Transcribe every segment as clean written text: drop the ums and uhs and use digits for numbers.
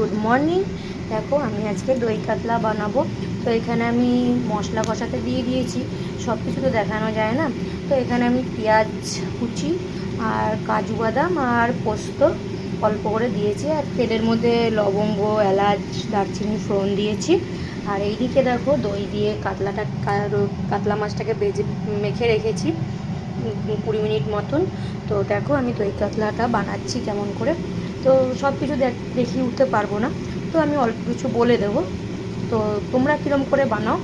Good morning. দেখো আমি আজকে দই কাতলা বানাবো। তো এখানে আমি মশলা কষাতে দিয়ে দিয়েছি, সব কিছু তো দেখানো যায় না। তো এখানে আমি পেঁয়াজ কুচি আর কাজু বাদাম আর পোস্ত অল্প করে দিয়েছি, আর তেলের মধ্যে লবঙ্গ, এলাচ, দারচিনি, ফোড়ন দিয়েছি। আর এইদিকে দেখো দই দিয়ে কাতলা মাছটাকে মেখে রেখেছি 20 মিনিট মতন। তো দেখো আমি দই কাতলাটা বানাচ্ছি কেমন করে। তো সব কিছু দেখিয়ে উঠতে পারবো না, তো আমি অল্প কিছু বলে দেবো। তো তোমরা কীরকম করে বানাও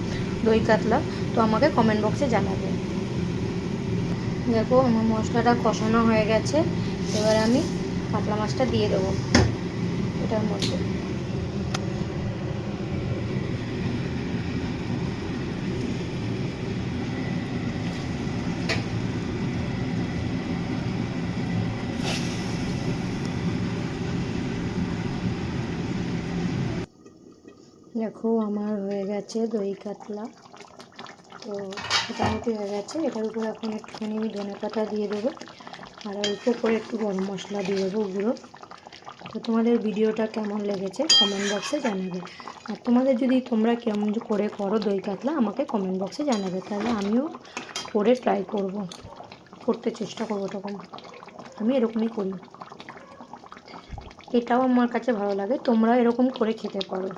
দই কাতলা, তো আমাকে কমেন্ট বক্সে জানাবে। দেখো আমার মশলাটা কষানো হয়ে গেছে, এবার আমি কাতলা মাছটা দিয়ে দেবো এটার মধ্যে। দেখো আমার হয়ে গেছে দই কাতলা, তো মোটামুটি হয়ে গেছে। এটার উপর এখন একটুখানি আমি ধনেপাতা দিয়ে দেবো, আর অল্প করে একটু গরম মশলা দিয়ে দেবো গুঁড়ো। তো তোমাদের ভিডিওটা কেমন লেগেছে কমেন্ট বক্সে জানাবে, আর তোমাদের যদি তোমরা কেমন করে করো দই কাতলা আমাকে কমেন্ট বক্সে জানাবে, তাহলে আমিও করে ট্রাই করতে চেষ্টা করবো। তখন আমি এরকমই করি, এটাও আমার কাছে ভালো লাগে, তোমরা এরকম করে খেতে পারো।